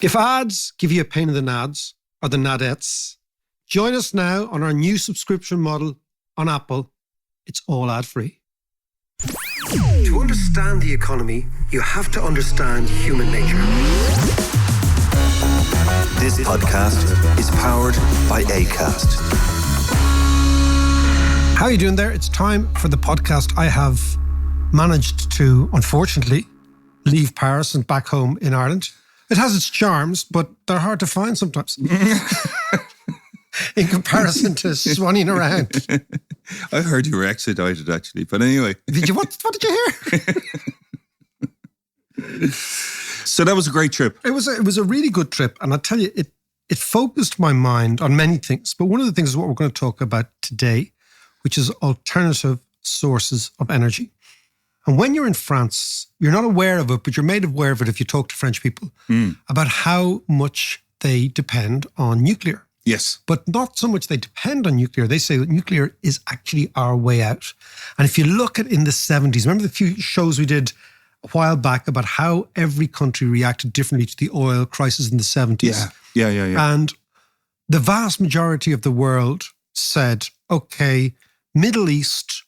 If ads give you a pain in the nads or the nadettes, join us now on our new subscription model on Apple. It's all ad-free. To understand the economy, you have to understand human nature. This podcast is powered by Acast. How are you doing there? It's time for the podcast. I have managed to, unfortunately, leave Paris and back home in Ireland. It has its charms, but they're hard to find sometimes. In comparison to swanning around. I heard you were extradited, actually. But anyway. Did you? What did you hear? So that was a great trip. It was a really good trip. And I tell you, it focused my mind on many things. But one of the things is what we're going to talk about today, which is alternative sources of energy. And when you're in France, you're not aware of it, but you're made aware of it if you talk to French people about how much they depend on nuclear. Yes. But not so much they depend on nuclear. They say that nuclear is actually our way out. And if you look at in the 70s, remember the few shows we did a while back about how every country reacted differently to the oil crisis in the 70s? Yeah. And the vast majority of the world said, okay, Middle East,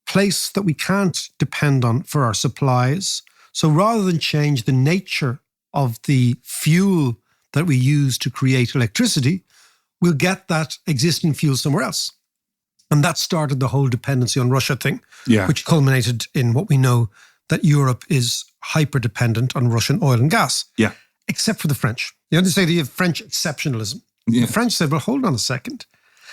place that we can't depend on for our supplies. So rather than change the nature of the fuel that we use to create electricity, we'll get that existing fuel somewhere else. And that started the whole dependency on Russia thing, which culminated in what we know that Europe is hyper-dependent on Russian oil and gas. Yeah. Except for the French. You know, they say the French exceptionalism. Yeah. The French said, well, hold on a second.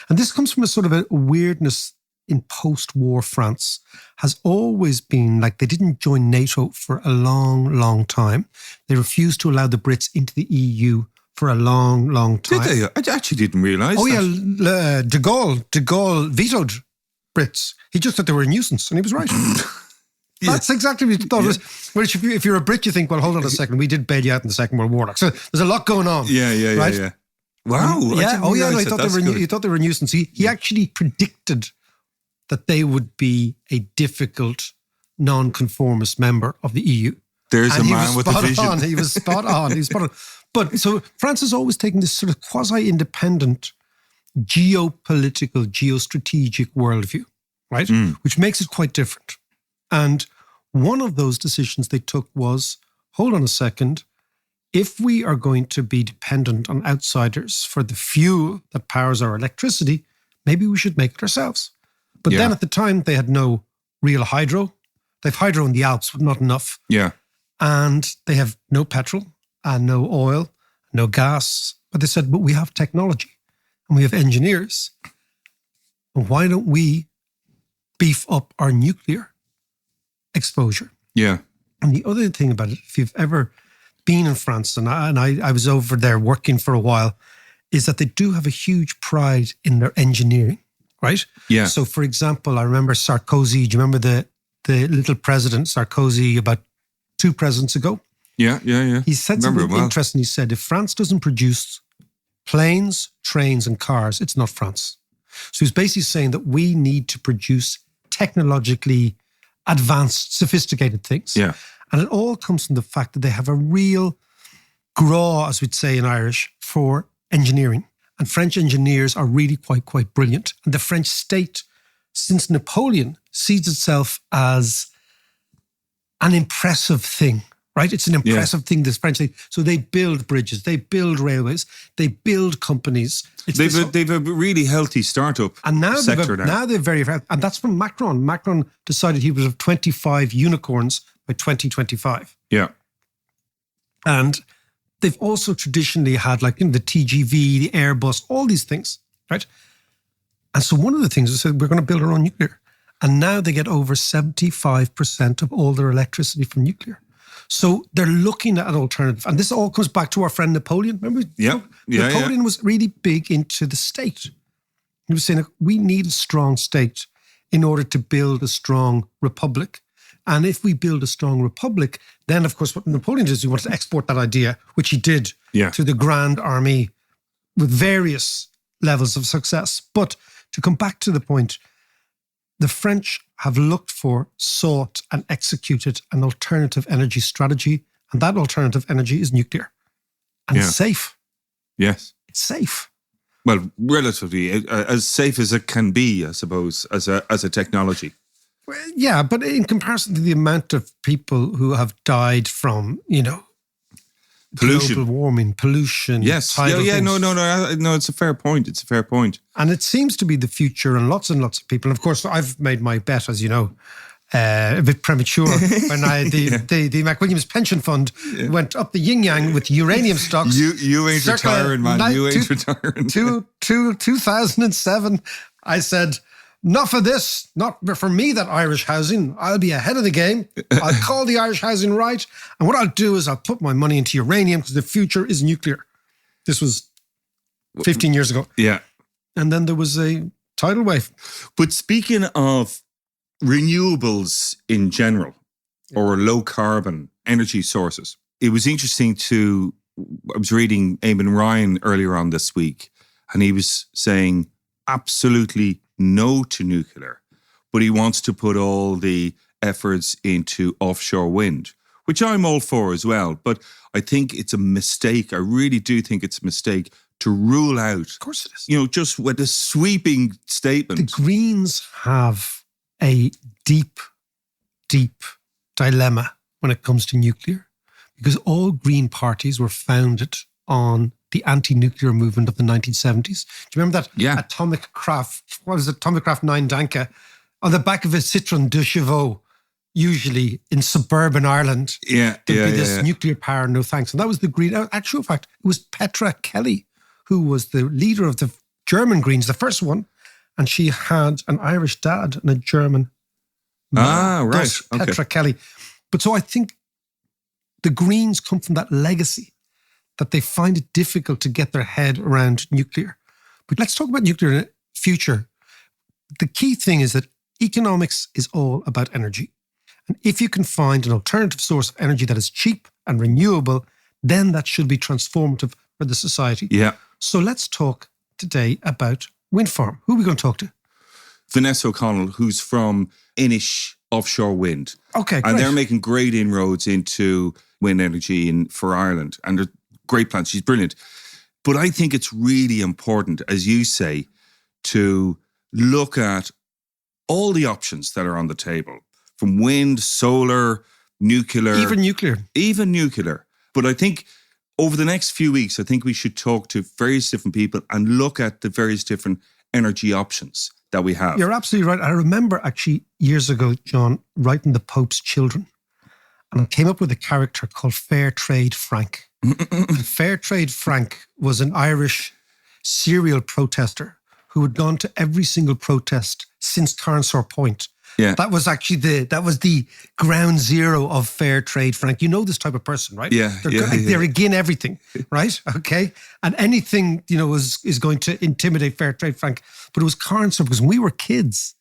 And this comes from a sort of a weirdness in post-war France, has always been like they didn't join NATO for a long, long time. They refused to allow the Brits into the EU for a long, long time. Did they? I actually didn't realise that. Yeah, De Gaulle vetoed Brits. He just thought they were a nuisance, and he was right. That's exactly what he thought. Whereas if you're a Brit, you think, well, hold on a second, we did bail you out in the Second World War. So there's a lot going on. Yeah. Wow. He thought they were a nuisance. He actually predicted that they would be a difficult non-conformist member of the EU. There's a man with a vision. He was spot on. But so France has always taken this sort of quasi-independent geopolitical, geostrategic worldview, right? Which makes it quite different. And one of those decisions they took was, hold on a second, if we are going to be dependent on outsiders for the fuel that powers our electricity, maybe we should make it ourselves. But then at the time, they had no real hydro. They have hydro in the Alps, but not enough. Yeah. And they have no petrol and no oil, no gas. But they said, but we have technology and we have engineers. And why don't we beef up our nuclear exposure? Yeah. And the other thing about it, if you've ever been in France, and I was over there working for a while, is that they do have a huge pride in their engineering. Right? Yeah. So, for example, I remember Sarkozy. Do you remember the little president, Sarkozy, about 2 presidents ago? Yeah. He said something interesting. He said, if France doesn't produce planes, trains and cars, it's not France. So he's basically saying that we need to produce technologically advanced, sophisticated things. Yeah. And it all comes from the fact that they have a real graw, as we'd say in Irish, for engineering. And French engineers are really quite brilliant. And the French state, since Napoleon, sees itself as an impressive thing, right? It's an impressive thing, this French state. So they build bridges, they build railways, they build companies. They've a really healthy startup sector now. Now they're very, and that's from Macron. Macron decided he would have 25 unicorns by 2025. Yeah. And they've also traditionally had the TGV, the Airbus, all these things, right? And so one of the things is said, we're going to build our own nuclear. And now they get over 75% of all their electricity from nuclear. So they're looking at an alternative. And this all comes back to our friend Napoleon. Remember? Napoleon was really big into the state. He was saying, we need a strong state in order to build a strong republic. And if we build a strong republic, then, of course, what Napoleon did is he wanted to export that idea, which he did to the Grand Army with various levels of success. But to come back to the point, the French have looked for, sought and executed an alternative energy strategy. And that alternative energy is nuclear. and safe. Yes. It's safe. Well, relatively as safe as it can be, I suppose, as a technology. Well, yeah, but in comparison to the amount of people who have died from, Pollution. global warming, pollution, yes, tidal things. No. It's a fair point. And it seems to be the future, and lots of people. And of course, I've made my bet, as you know, a bit premature when the McWilliams pension fund went up the yin yang with uranium stocks. You ain't retiring, man. You ain't retiring. 2007, I said, not for this, not for me, that Irish housing. I'll be ahead of the game. I'll call the Irish housing right. And what I'll do is I'll put my money into uranium because the future is nuclear. This was 15 years ago. Yeah. And then there was a tidal wave. But speaking of renewables in general, or low carbon energy sources, it was interesting I was reading Eamon Ryan earlier on this week, and he was saying absolutely no to nuclear, but he wants to put all the efforts into offshore wind, which I'm all for as well. But I think it's a mistake. I really do think it's a mistake to rule out. Of course it is. Just with a sweeping statement. The Greens have a deep, deep dilemma when it comes to nuclear, because all Green parties were founded on the anti-nuclear movement of the 1970s. Do you remember that Atomic Craft 9 Danka on the back of a Citroën de Chevaux, usually in suburban Ireland? There'd be this nuclear power, no thanks. And that was the Green. Actual fact, it was Petra Kelly, who was the leader of the German Greens, the first one, and she had an Irish dad and a German mom. Right. Petra Kelly. But so I think the Greens come from that legacy, that they find it difficult to get their head around nuclear. But let's talk about nuclear in the future. The key thing is that economics is all about energy. And if you can find an alternative source of energy that is cheap and renewable, then that should be transformative for the society. Yeah. So let's talk today about wind farm. Who are we going to talk to? Vanessa O'Connell, who's from Inish Offshore Wind. Okay, great. And they're making great inroads into wind energy for Ireland. And they're great plans. She's brilliant. But I think it's really important, as you say, to look at all the options that are on the table, from wind, solar, nuclear. Even nuclear. But I think over the next few weeks, I think we should talk to various different people and look at the various different energy options that we have. You're absolutely right. I remember actually years ago, John, writing The Pope's Children. And I came up with a character called Fair Trade Frank. Fair Trade Frank was an Irish serial protester who had gone to every single protest since Carnsore Point. Yeah. That was actually the ground zero of Fair Trade Frank. You know this type of person, right? Yeah. They're again everything, right? Okay. And anything, is going to intimidate Fair Trade Frank. But it was Carnsore, because when we were kids,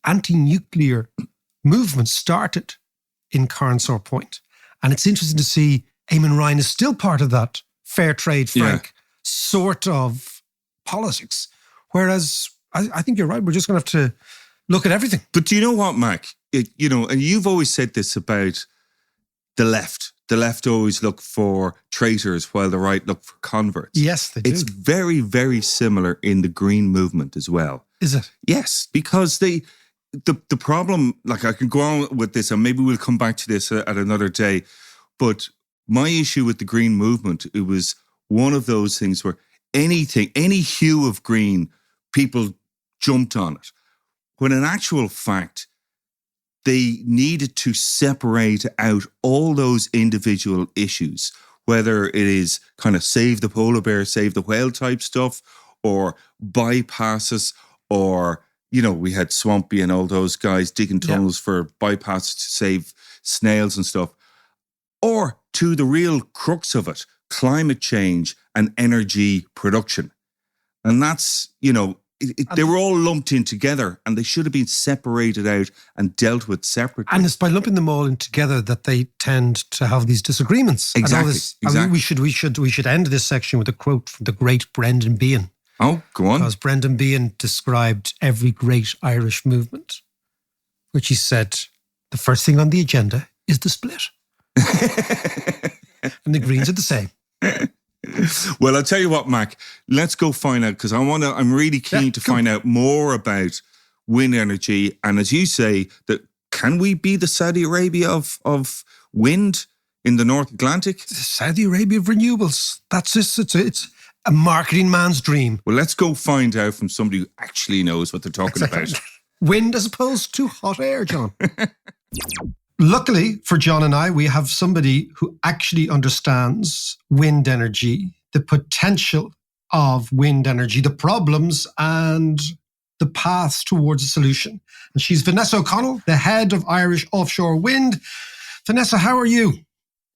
anti-nuclear movement started in Carnsore Point. And it's interesting to see Eamon Ryan is still part of that Fair Trade Frank sort of politics. Whereas I think you're right. We're just going to have to look at everything. But do you know what, Mac? And you've always said this about the left. The left always look for traitors while the right look for converts. Yes, they do. It's very, very similar in the Green movement as well. Is it? Yes, because the problem, like I can go on with this and maybe we'll come back to this at another day, but my issue with the Green movement, it was one of those things where any hue of green, people jumped on it. When in actual fact, they needed to separate out all those individual issues, whether it is kind of save the polar bear, save the whale type stuff, or bypasses, or, we had Swampy and all those guys digging tunnels for bypasses to save snails and stuff, or to the real crux of it, climate change and energy production. And that's, they were all lumped in together and they should have been separated out and dealt with separately. And it's by lumping them all in together that they tend to have these disagreements. Exactly. We should end this section with a quote from the great Brendan Behan. Oh, go on. Because Brendan Behan described every great Irish movement, which he said, the first thing on the agenda is the split. And the Greens are the same. Well, I'll tell you what, Mac, let's go find out, because I'm really keen to find out more about wind energy. And as you say, that can we be the Saudi Arabia of wind in the North Atlantic? Saudi Arabia of renewables. That's just, it's a marketing man's dream. Well, let's go find out from somebody who actually knows what they're talking about. Wind as opposed to hot air, John. Luckily for John and I, we have somebody who actually understands wind energy, the potential of wind energy, the problems and the paths towards a solution. And she's Vanessa O'Connell, the head of Irish Offshore Wind. Vanessa, how are you?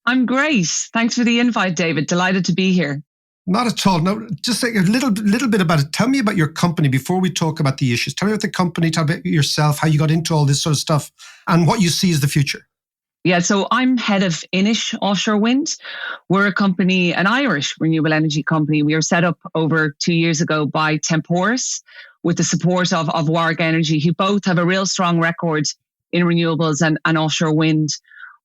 I'm great. Thanks for the invite, David. Delighted to be here. Not at all. No, just like a little bit about it. Tell me about your company before we talk about the issues. Tell me about the company, tell me about yourself, how you got into all this sort of stuff, and what you see as the future. Yeah, so I'm head of Inish Offshore Wind. We're a company, an Irish renewable energy company. We were set up over 2 years ago by Temporis with the support of Warwick Energy, who both have a real strong record in renewables and offshore wind.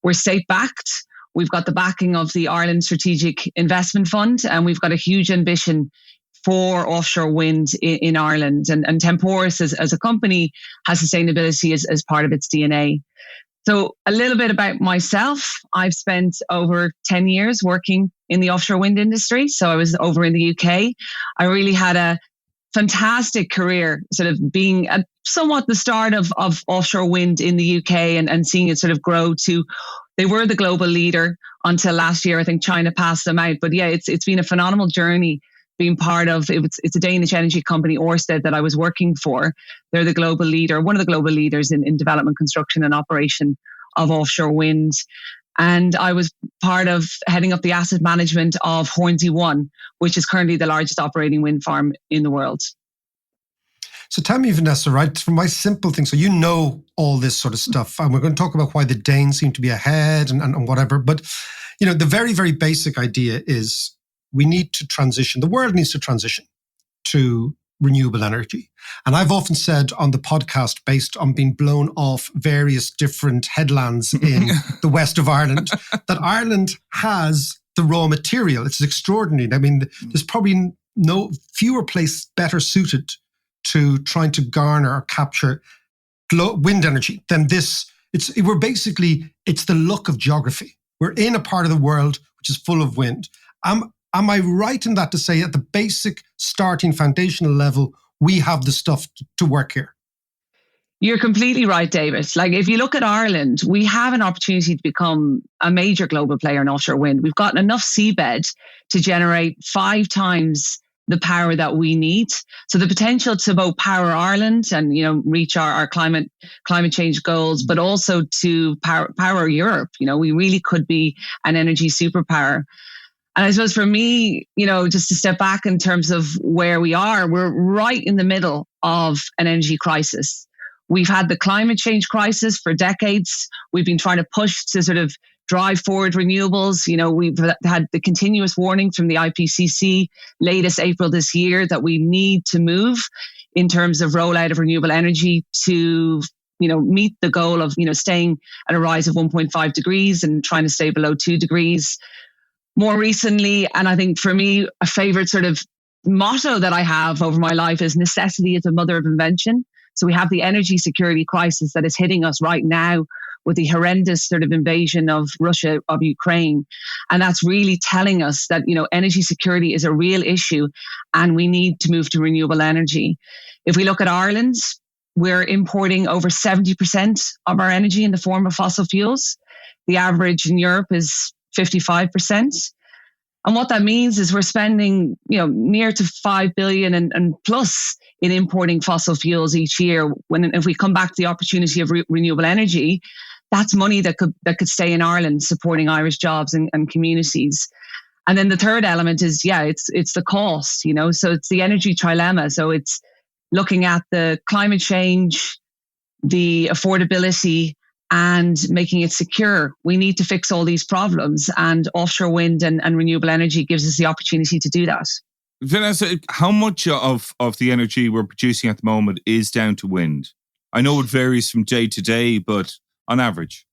We're state-backed. We've got the backing of the Ireland Strategic Investment Fund, and we've got a huge ambition for offshore wind in Ireland. And Temporis as a company has sustainability as part of its DNA. So a little bit about myself. I've spent over 10 years working in the offshore wind industry. So I was over in the UK. I really had a fantastic career, sort of being at somewhat the start of offshore wind in the UK and seeing it sort of grow to, they were the global leader until last year. I think China passed them out. But yeah, it's been a phenomenal journey being part of, it's a Danish energy company, Ørsted, that I was working for. They're the global leader, one of the global leaders in development, construction and operation of offshore wind. And I was part of heading up the asset management of Hornsea 1, which is currently the largest operating wind farm in the world. So tell me, Vanessa, right, from my simple thing, so you know all this sort of stuff, and we're going to talk about why the Danes seem to be ahead and whatever. But, you know, the very, very basic idea is we need to transition, the world needs to transition to renewable energy. And I've often said on the podcast, based on being blown off various different headlands in the west of Ireland, that Ireland has the raw material. It's extraordinary. I mean, there's probably fewer places better suited to trying to garner or capture wind energy than this. It's the luck of geography. We're in a part of the world which is full of wind. Am I right in that to say at the basic starting foundational level, we have the stuff to work here? You're completely right, David. Like, if you look at Ireland, we have an opportunity to become a major global player in offshore wind. We've got enough seabed to generate 5 times the power that we need. So the potential to both power Ireland and, you know, reach our climate change goals, but also to power Europe. You know, we really could be an energy superpower. And I suppose for me, you know, just to step back in terms of where we are, we're right in the middle of an energy crisis. We've had the climate change crisis for decades. We've been trying to push to sort of drive forward renewables. You know, we've had the continuous warning from the IPCC latest April this year that we need to move in terms of rollout of renewable energy to, you know, meet the goal of, you know, staying at a rise of 1.5 degrees and trying to stay below 2 degrees. More recently, and I think for me, a favorite sort of motto that I have over my life is necessity is the mother of invention. So we have the energy security crisis that is hitting us right now with the horrendous sort of invasion of Russia, of Ukraine. And that's really telling us that, you know, energy security is a real issue and we need to move to renewable energy. If we look at Ireland, we're importing over 70% of our energy in the form of fossil fuels. The average in Europe is 55%. And what that means is we're spending, you know, near to 5 billion and plus in importing fossil fuels each year. If we come back to the opportunity of renewable energy, that's money that could stay in Ireland, supporting Irish jobs and communities. And then the third element is, it's the cost, you know, so it's the energy trilemma. So it's looking at the climate change, the affordability, and making it secure. We need to fix all these problems, and offshore wind and renewable energy gives us the opportunity to do that. Vanessa, how much of the energy we're producing at the moment is down to wind? I know it varies from day to day, but on average.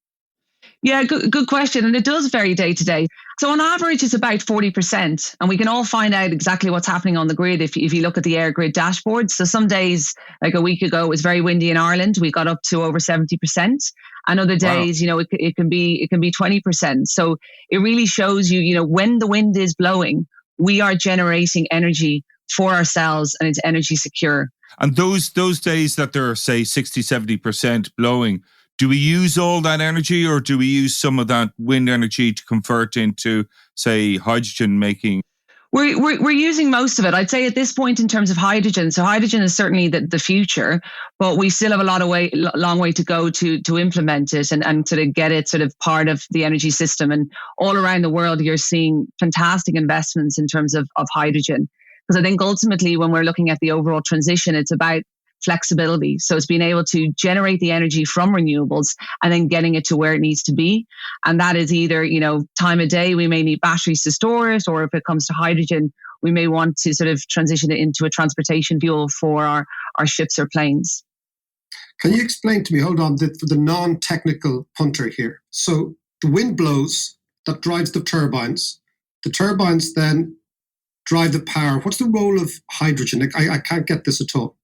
Yeah, good question. And it does vary day to day. So on average, it's about 40%. And we can all find out exactly what's happening on the grid if you look at the air grid dashboard. So some days, like a week ago, it was very windy in Ireland. We got up to over 70%. And other days, it can be 20%. So it really shows you, when the wind is blowing, we are generating energy for ourselves and it's energy secure. And those days that they're, say, 60, 70% blowing, do we use all that energy, or do we use some of that wind energy to convert into, say, hydrogen making? We're using most of it. I'd say at this point in terms of hydrogen. So hydrogen is certainly the future, but we still have a long way to go to implement it and sort of get it sort of part of the energy system. And all around the world, you're seeing fantastic investments in terms of hydrogen. Because I think ultimately when we're looking at the overall transition, it's about flexibility. So it's being able to generate the energy from renewables and then getting it to where it needs to be. And that is either, time of day, we may need batteries to store it, or if it comes to hydrogen, we may want to sort of transition it into a transportation fuel for our ships or planes. Can you explain to me, hold on, for the non-technical punter here. So the wind blows, that drives the turbines. The turbines then drive the power. What's the role of hydrogen? I can't get this at all.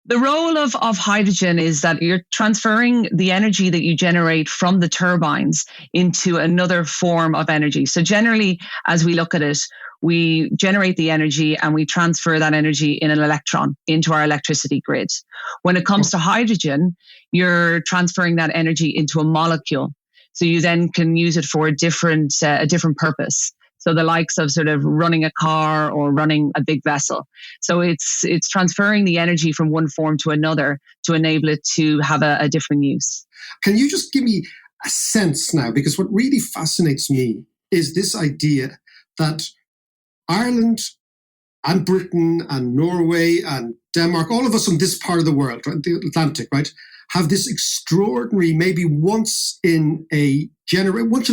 The role of hydrogen is that you're transferring the energy that you generate from the turbines into another form of energy. So generally, as we look at it, we generate the energy and we transfer that energy in an electron into our electricity grid. When it comes to hydrogen, you're transferring that energy into a molecule. So you then can use it for a different purpose. So the likes of sort of running a car or running a big vessel. So it's transferring the energy from one form to another to enable it to have a different use. Can you just give me a sense now? Because what really fascinates me is this idea that Ireland and Britain and Norway and Denmark, all of us on this part of the world, right, the Atlantic, right, have this extraordinary, maybe once in a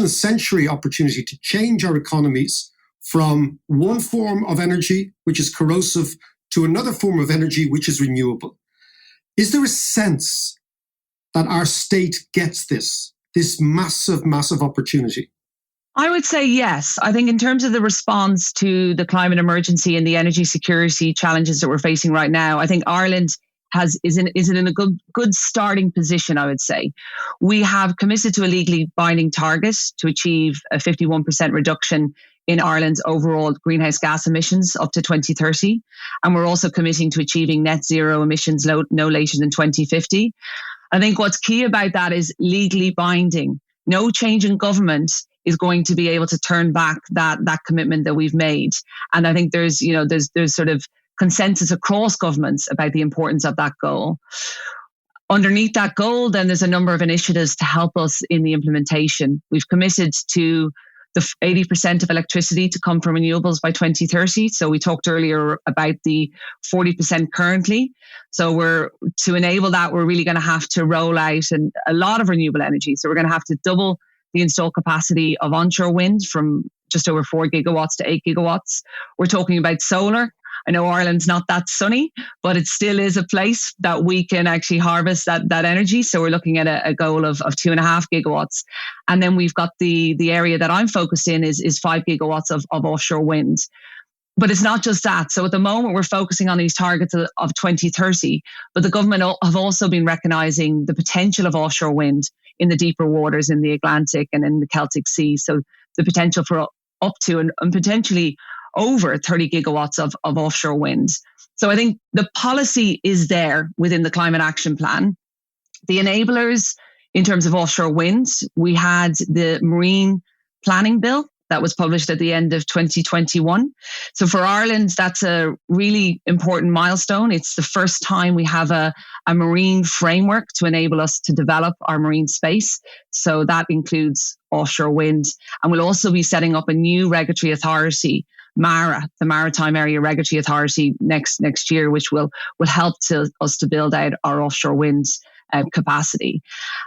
century opportunity to change our economies from one form of energy, which is corrosive, to another form of energy, which is renewable. Is there a sense that our state gets this massive, massive opportunity? I would say yes. I think in terms of the response to the climate emergency and the energy security challenges that we're facing right now, I think Ireland is in a good starting position, I would say. We have committed to a legally binding target to achieve a 51% reduction in Ireland's overall greenhouse gas emissions up to 2030. And we're also committing to achieving net zero emissions no later than 2050. I think what's key about that is legally binding. No change in government is going to be able to turn back that commitment that we've made. And I think there's sort of consensus across governments about the importance of that goal. Underneath that goal, then there's a number of initiatives to help us in the implementation. We've committed to the 80% of electricity to come from renewables by 2030. So we talked earlier about the 40% currently. So to enable that, we're really going to have to roll out a lot of renewable energy. So we're going to have to double the installed capacity of onshore wind from just over 4 gigawatts to 8 gigawatts. We're talking about solar. I know Ireland's not that sunny, but it still is a place that we can actually harvest that energy. So we're looking at a goal of 2.5 gigawatts. And then we've got the area that I'm focused in is 5 gigawatts of offshore wind. But it's not just that. So at the moment, we're focusing on these targets of 2030, but the government have also been recognizing the potential of offshore wind in the deeper waters in the Atlantic and in the Celtic Sea. So the potential for up to and potentially over 30 gigawatts of offshore wind. So I think the policy is there within the Climate Action Plan. The enablers in terms of offshore wind, we had the Marine Planning Bill that was published at the end of 2021. So for Ireland, that's a really important milestone. It's the first time we have a marine framework to enable us to develop our marine space. So that includes offshore wind. And we'll also be setting up a new regulatory authority, MARA, the Maritime Area Regulatory Authority, next year, which will help us to build out our offshore wind capacity.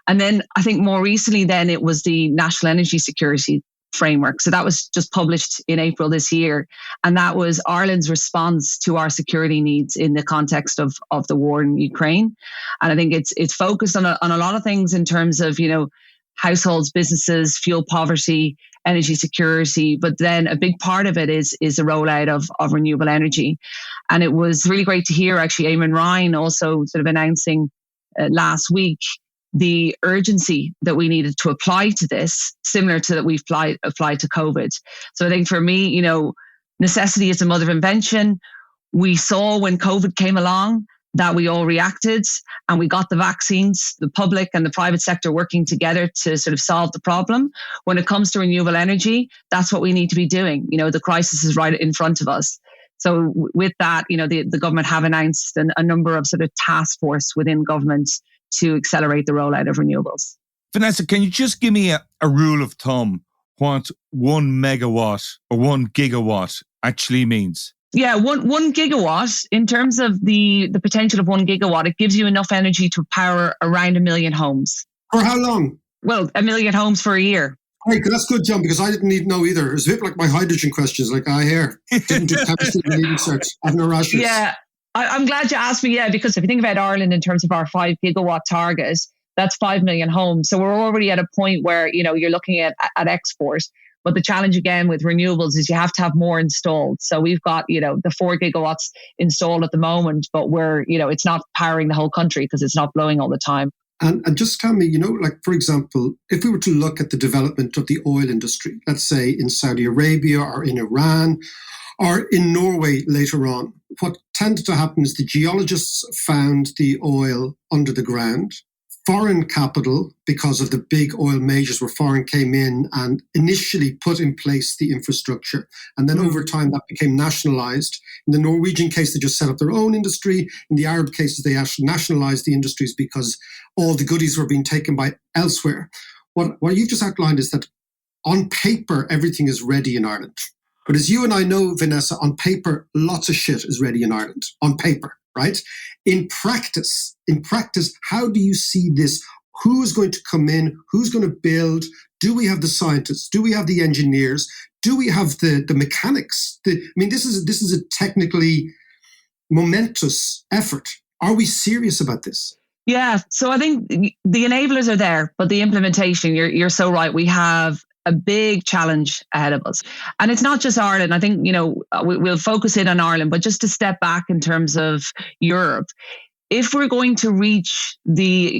And then I think more recently then it was the National Energy Security Framework. So that was just published in April this year. And that was Ireland's response to our security needs in the context of the war in Ukraine. And I think it's focused on a lot of things in terms of, households, businesses, fuel poverty, energy security. But then a big part of it is the rollout of renewable energy. And it was really great to hear actually Eamon Ryan also sort of announcing last week the urgency that we needed to apply to this, similar to that we've applied to COVID. So I think for me, necessity is the mother of invention. We saw when COVID came along that we all reacted and we got the vaccines, the public and the private sector working together to sort of solve the problem. When it comes to renewable energy, that's what we need to be doing. The crisis is right in front of us. So with that, the government have announced a number of sort of task force within government to accelerate the rollout of renewables. Vanessa, can you just give me a rule of thumb what 1 megawatt or 1 gigawatt actually means? Yeah, one gigawatt, in terms of the potential of 1 gigawatt, it gives you enough energy to power around 1 million homes. For how long? Well, 1 million homes for a year. Right, that's good, John, because I didn't even know either. It was a bit like my hydrogen questions, like, didn't do chemistry research. I have no rashes. Yeah, I'm glad you asked me, because if you think about Ireland in terms of our 5 gigawatt target, that's 5 million homes. So we're already at a point where, you're looking at export. But the challenge again with renewables is you have to have more installed. So we've got, the 4 gigawatts installed at the moment, but it's not powering the whole country because it's not blowing all the time. And just tell me, like, for example, if we were to look at the development of the oil industry, let's say in Saudi Arabia or in Iran or in Norway later on, what tended to happen is the geologists found the oil under the ground. Foreign capital, because of the big oil majors where foreign came in and initially put in place the infrastructure. And then over time that became nationalized. In the Norwegian case, they just set up their own industry. In the Arab cases, they actually nationalized the industries because all the goodies were being taken by elsewhere. What you've just outlined is that on paper, everything is ready in Ireland. But as you and I know, Vanessa, on paper, lots of shit is ready in Ireland, on paper. Right? In practice, how do you see this? Who is going to come in? Who's going to build? Do we have the scientists? Do we have the engineers? Do we have the mechanics? This is a technically momentous effort. Are we serious about this? Yeah. So I think the enablers are there, but the implementation, you're so right. We have a big challenge ahead of us. And it's not just Ireland. I think, we'll focus in on Ireland, but just to step back in terms of Europe, if we're going to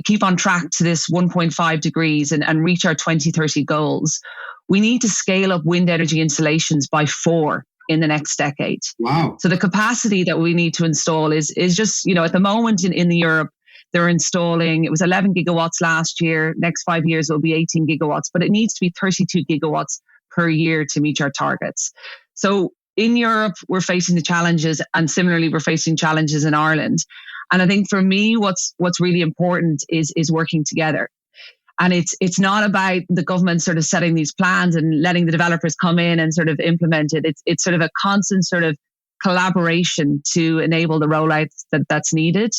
keep on track to this 1.5 degrees and reach our 2030 goals, we need to scale up wind energy installations by 4 in the next decade. Wow. So the capacity that we need to install is just, at the moment in Europe, they're installing, it was 11 gigawatts last year. Next 5 years, it will be 18 gigawatts, but it needs to be 32 gigawatts per year to meet our targets. So in Europe, we're facing the challenges, and similarly, we're facing challenges in Ireland. And I think for me, what's really important is working together. And it's not about the government sort of setting these plans and letting the developers come in and sort of implement it. It's sort of a constant sort of collaboration to enable the rollout that's needed.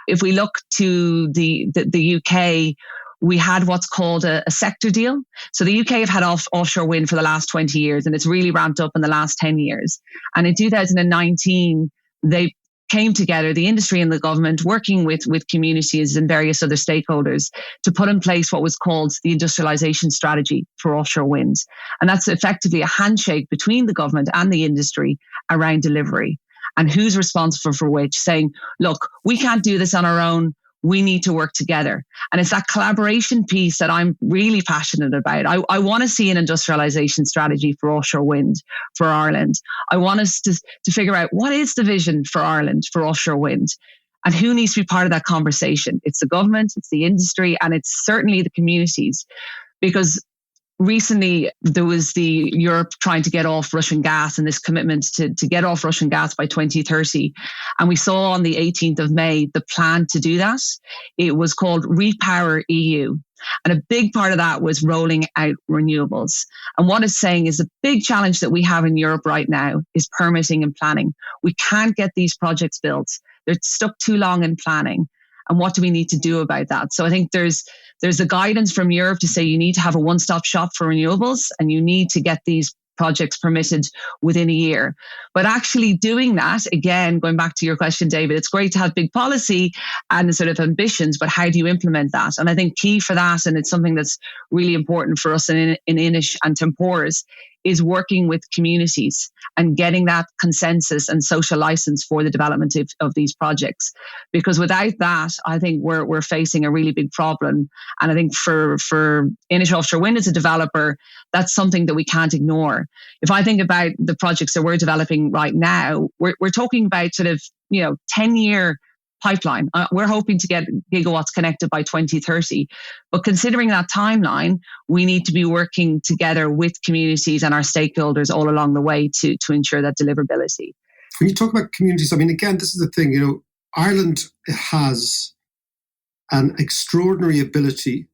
If we look to the UK, we had what's called a sector deal. So the UK have had offshore wind for the last 20 years, and it's really ramped up in the last 10 years. And in 2019, they came together, the industry and the government, working with communities and various other stakeholders to put in place what was called the industrialization strategy for offshore wind. And that's effectively a handshake between the government and the industry around delivery and who's responsible for which, saying, look, we can't do this on our own. We need to work together. And it's that collaboration piece that I'm really passionate about. I want to see an industrialization strategy for offshore wind for Ireland. I want us to figure out what is the vision for Ireland for offshore wind and who needs to be part of that conversation. It's the government, it's the industry, and it's certainly the communities. Because recently, there was the Europe trying to get off Russian gas and this commitment to get off Russian gas by 2030. And we saw on the 18th of May the plan to do that. It was called Repower EU. And a big part of that was rolling out renewables. And what it's saying is the big challenge that we have in Europe right now is permitting and planning. We can't get these projects built. They're stuck too long in planning. And what do we need to do about that? So I think there's a guidance from Europe to say you need to have a one-stop shop for renewables and you need to get these projects permitted within a year. But actually doing that, again, going back to your question, David, it's great to have big policy and sort of ambitions, but how do you implement that? And I think key for that, and it's something that's really important for us in Inish and Tempores, is working with communities and getting that consensus and social license for the development of these projects. Because without that, I think we're facing a really big problem. And I think for Inish Offshore Wind as a developer, that's something that we can't ignore. If I think about the projects that we're developing right now, we're talking about sort of, 10-year pipeline. We're hoping to get gigawatts connected by 2030. But considering that timeline, we need to be working together with communities and our stakeholders all along the way to ensure that deliverability. When you talk about communities, I mean, again, this is the thing, Ireland has an extraordinary ability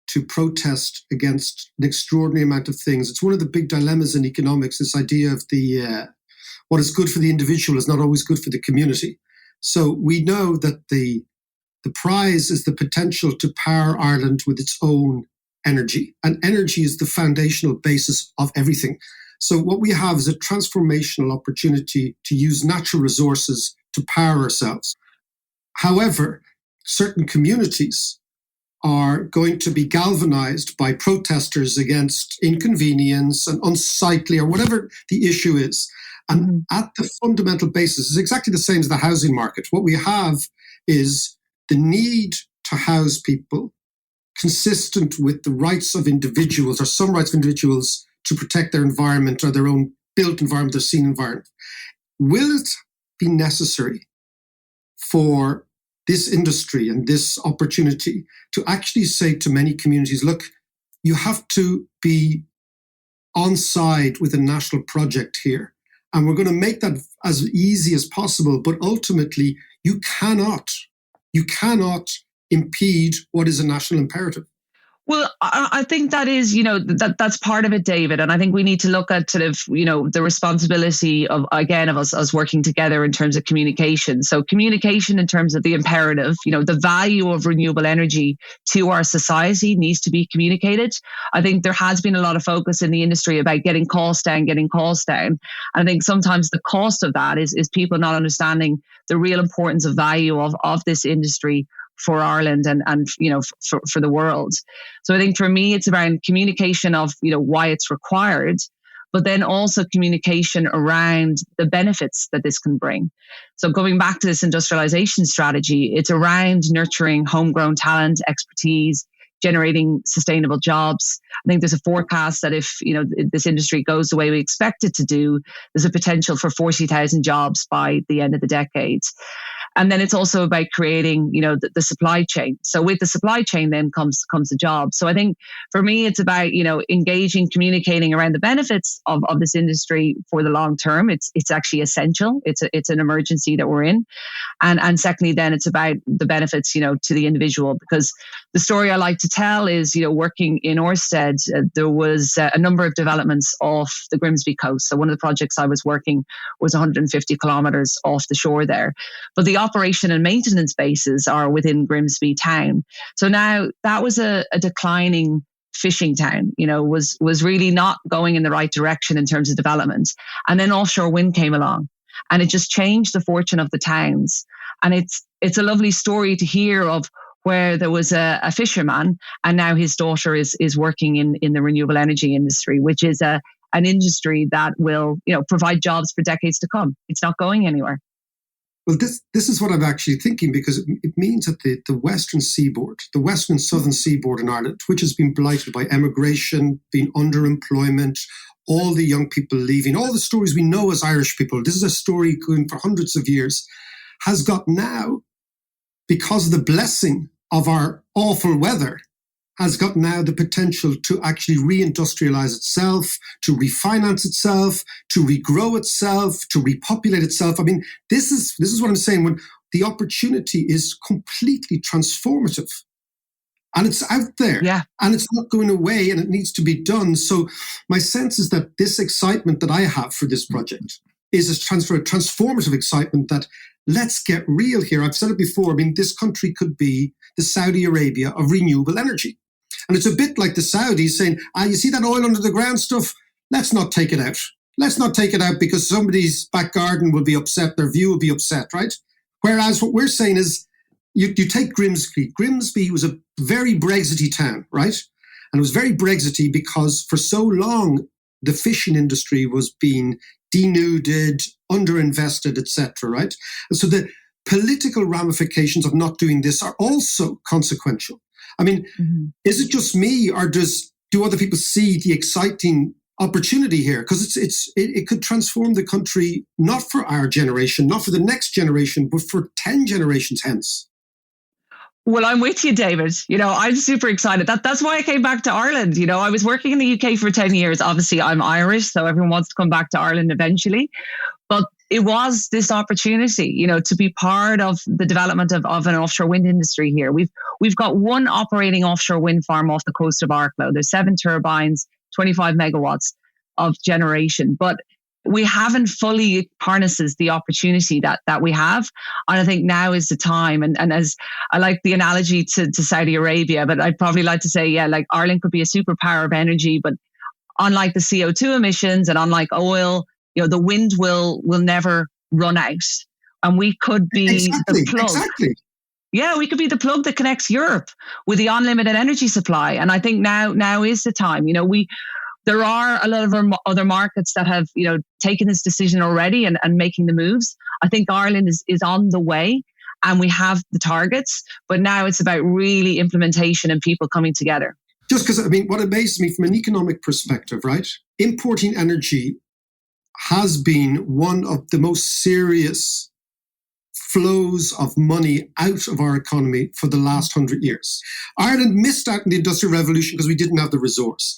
to protest against an extraordinary amount of things. It's one of the big dilemmas in economics, this idea of what is good for the individual is not always good for the community. So we know that the prize is the potential to power Ireland with its own energy. And energy is the foundational basis of everything. So what we have is a transformational opportunity to use natural resources to power ourselves. However, certain communities are going to be galvanized by protesters against inconvenience and unsightly or whatever the issue is. And at the fundamental basis, it's exactly the same as the housing market. What we have is the need to house people consistent with the rights of individuals or some rights of individuals to protect their environment or their own built environment, their seen environment. Will it be necessary for this industry and this opportunity to actually say to many communities, look, you have to be on side with a national project here. And we're going to make that as easy as possible. But ultimately, you cannot impede what is a national imperative. Well, I think that is, that's part of it, David. And I think we need to look at sort of, the responsibility of us working together in terms of communication. So communication in terms of the imperative, the value of renewable energy to our society needs to be communicated. I think there has been a lot of focus in the industry about getting costs down. And I think sometimes the cost of that is people not understanding the real importance of value of this industry for Ireland and for the world. So I think for me, it's around communication of, why it's required, but then also communication around the benefits that this can bring. So going back to this industrialization strategy, it's around nurturing homegrown talent, expertise, generating sustainable jobs. I think there's a forecast that if this industry goes the way we expect it to do, there's a potential for 40,000 jobs by the end of the decade. And then it's also about creating, the supply chain. So with the supply chain then comes the job. So I think for me, it's about, engaging, communicating around the benefits of this industry for the long term. It's actually essential. It's an emergency that we're in. And secondly, then it's about the benefits, to the individual, because the story I like to tell is, working in Ørsted, there was a number of developments off the Grimsby coast. So one of the projects I was working was 150 kilometers off the shore there. But the operation and maintenance bases are within Grimsby town. So now that was a declining fishing town, was really not going in the right direction in terms of development. And then offshore wind came along and it just changed the fortune of the towns. And it's a lovely story to hear of where there was a fisherman and now his daughter is working in the renewable energy industry, which is an industry that will, provide jobs for decades to come. It's not going anywhere. Well, this is what I'm actually thinking, because it means that the western seaboard, the western and southern seaboard in Ireland, which has been blighted by emigration, been underemployment, all the young people leaving, all the stories we know as Irish people, this is a story going for hundreds of years, has got now, because of the blessing of our awful weather, has got now the potential to actually reindustrialize itself, to refinance itself, to regrow itself, to repopulate itself. I mean, this is what I'm saying, when the opportunity is completely transformative. And it's out there, and it's not going away, and it needs to be done. So my sense is that this excitement that I have for this project is a transformative excitement that let's get real here. I've said it before. I mean, this country could be the Saudi Arabia of renewable energy. And it's a bit like the Saudis saying, you see that oil under the ground stuff? let's not take it out. Let's not take it out because somebody's back garden will be upset, their view will be upset, right? Whereas what we're saying is, you take Grimsby. Grimsby was a very Brexity town, right? And it was very Brexity because for so long, the fishing industry was being denuded, underinvested, etc., right? And so the political ramifications of not doing this are also consequential. I mean, is it just me or do other people see the exciting opportunity here? Because it could transform the country, not for our generation, not for the next generation, but for 10 generations hence. Well, I'm with you, David. I'm super excited. That's why I came back to Ireland. I was working in the UK for 10 years. Obviously, I'm Irish, so everyone wants to come back to Ireland eventually. But it was this opportunity, to be part of the development of an offshore wind industry here. We've got one operating offshore wind farm off the coast of Arklow. There's 7 turbines, 25 megawatts of generation. But we haven't fully harnesses the opportunity that we have. And I think now is the time. And as I like the analogy to Saudi Arabia, but I'd probably like to say, Ireland could be a superpower of energy, but unlike the CO2 emissions and unlike oil, the wind will never run out. And we could be the plug. Exactly. Yeah, we could be the plug that connects Europe with the unlimited energy supply. And I think now is the time. There are a lot of other markets that have, taken this decision already and making the moves. I think Ireland is on the way and we have the targets, but now it's about really implementation and people coming together. Just because, what amazes me from an economic perspective, right? Importing energy has been one of the most serious flows of money out of our economy for the last 100 years. Ireland missed out in the Industrial Revolution because we didn't have the resource.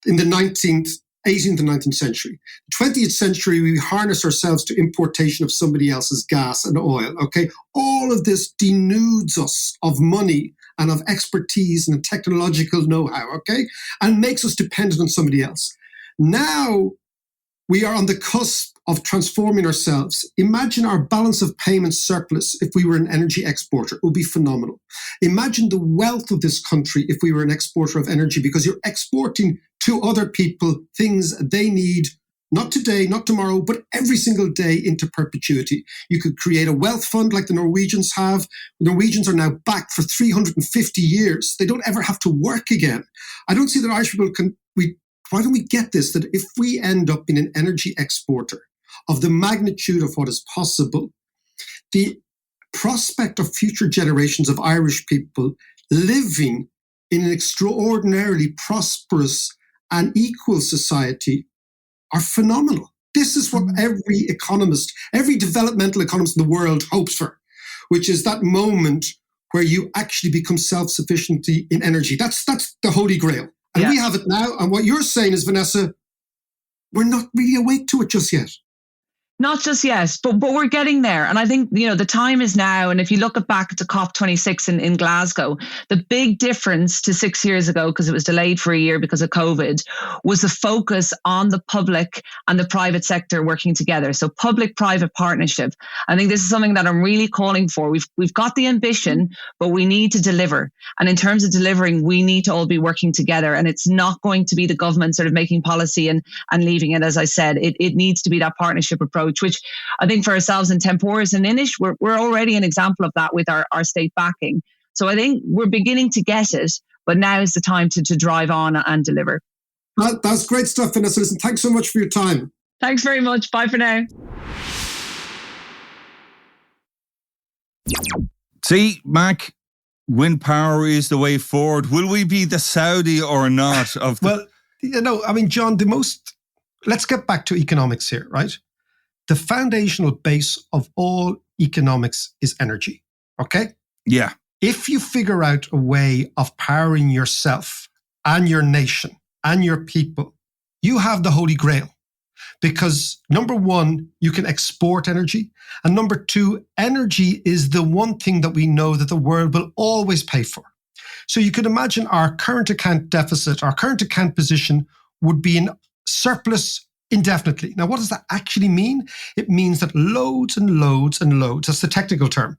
In the 18th and 19th century. 20th century, we harness ourselves to importation of somebody else's gas and oil, okay? All of this denudes us of money and of expertise and technological know-how, okay? And makes us dependent on somebody else. Now, we are on the cusp of transforming ourselves. Imagine our balance of payments surplus if we were an energy exporter. It would be phenomenal. Imagine the wealth of this country if we were an exporter of energy, because you're exporting to other people things they need, not today, not tomorrow, but every single day into perpetuity. You could create a wealth fund like the Norwegians have. The Norwegians are now back for 350 years. They don't ever have to work again. I don't see that Irish people why don't we get this, that if we end up in an energy exporter of the magnitude of what is possible, the prospect of future generations of Irish people living in an extraordinarily prosperous and equal society are phenomenal. This is what every economist, every developmental economist in the world hopes for, which is that moment where you actually become self-sufficient in energy. That's the holy grail. And we have it now. And what you're saying is, Vanessa, we're not really awake to it just yet. Not just yet, but we're getting there. And I think, the time is now. And if you look back to COP26 in Glasgow, the big difference to 6 years ago, because it was delayed for a year because of COVID, was the focus on the public and the private sector working together. So public-private partnership. I think this is something that I'm really calling for. We've got the ambition, but we need to deliver. And in terms of delivering, we need to all be working together. And it's not going to be the government sort of making policy and leaving it, as I said. It needs to be that partnership approach, which I think for ourselves in Temporis and Inish, we're already an example of that with our state backing. So I think we're beginning to get it, but now is the time to drive on and deliver. That's great stuff, Vanessa. Listen, thanks so much for your time. Thanks very much. Bye for now. See, Mac, wind power is the way forward. Will we be the Saudi or not? Well, John, let's get back to economics here, right? The foundational base of all economics is energy, okay? Yeah. If you figure out a way of powering yourself and your nation and your people, you have the Holy Grail. Because number one, you can export energy. And number two, energy is the one thing that we know that the world will always pay for. So you could imagine our current account deficit, our current account position would be in surplus indefinitely. Now, what does that actually mean? It means that loads and loads and loads, that's the technical term,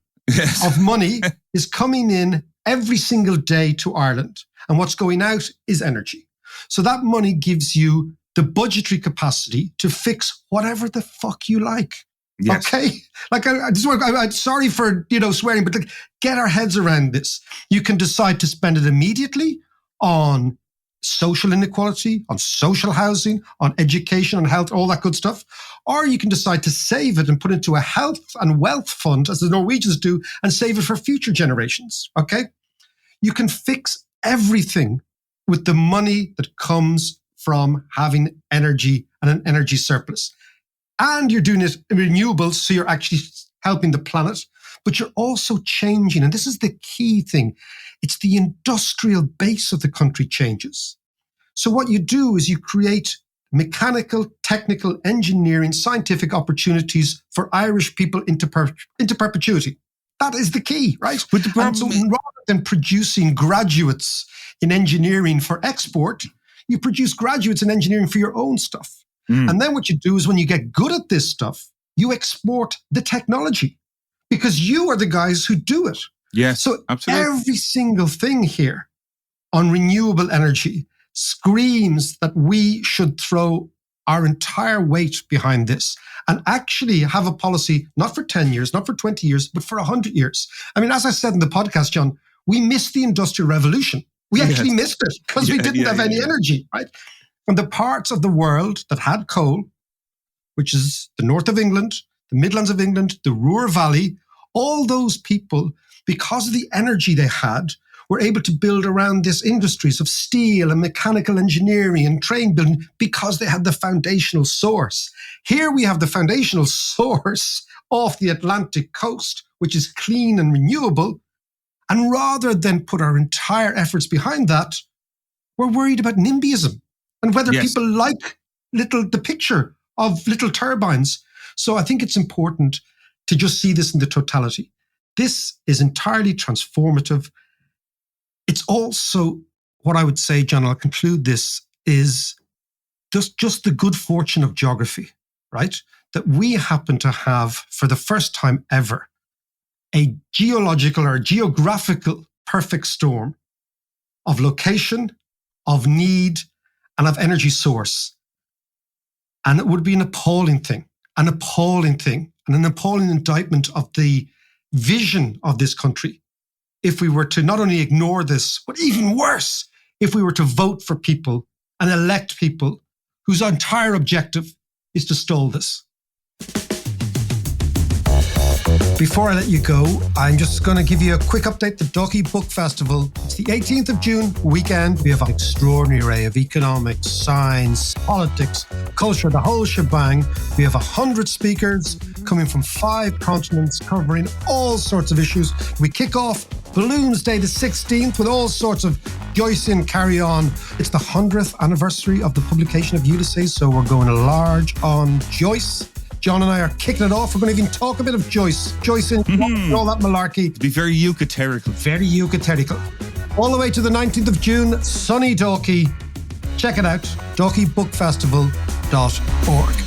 of money is coming in every single day to Ireland. And what's going out is energy. So that money gives you the budgetary capacity to fix whatever the fuck you like. Yes. Okay? Like, I'm sorry for, swearing, but like, get our heads around this. You can decide to spend it immediately on social inequality, on social housing, on education, on health, all that good stuff. Or you can decide to save it and put it into a health and wealth fund, as the Norwegians do, and save it for future generations. Okay? You can fix everything with the money that comes from having energy and an energy surplus. And you're doing it in renewables, so you're actually helping the planet, but you're also changing. And this is the key thing. It's the industrial base of the country changes. So what you do is you create mechanical, technical, engineering, scientific opportunities for Irish people into perpetuity. That is the key, right? But the problem and so rather than producing graduates in engineering for export, you produce graduates in engineering for your own stuff. And then what you do is when you get good at this stuff, you export the technology because you are the guys who do it. Yes, so absolutely. Every single thing here on renewable energy screams that we should throw our entire weight behind this and actually have a policy, not for 10 years, not for 20 years, but for 100 years. I mean, as I said in the podcast, John, we missed the Industrial Revolution. We actually missed it because we didn't have any energy, right? And the parts of the world that had coal, which is the north of England, the Midlands of England, the Ruhr Valley, all those people, because of the energy they had, were able to build around this industries of steel and mechanical engineering and train building because they had the foundational source. Here we have the foundational source off the Atlantic coast, which is clean and renewable. And rather than put our entire efforts behind that, we're worried about NIMBYism and whether people like the picture of little turbines. So I think it's important to just see this in the totality. This is entirely transformative. It's also what I would say, John, I'll conclude this, is just the good fortune of geography, right? That we happen to have, for the first time ever, a geological or geographical perfect storm of location, of need, and of energy source. And it would be an appalling thing, and an appalling indictment of the vision of this country if we were to not only ignore this, but even worse, if we were to vote for people and elect people whose entire objective is to stall this. Before I let you go, I'm just going to give you a quick update. The Ducky Book Festival. It's the 18th of June weekend. We have an extraordinary array of economics, science, politics, culture, the whole shebang. We have 100 speakers coming from 5 continents covering all sorts of issues. We kick off Balloons Day the 16th with all sorts of Joyce in Carry On. It's the 100th anniversary of the publication of Ulysses, so we're going large on Joyce. John and I are kicking it off. We're going to even talk a bit of Joyce in all that malarkey. It'd be very eucaterical. Very eucaterical. All the way to the 19th of June, sunny Dalkey. Check it out, dalkeybookfestival.org.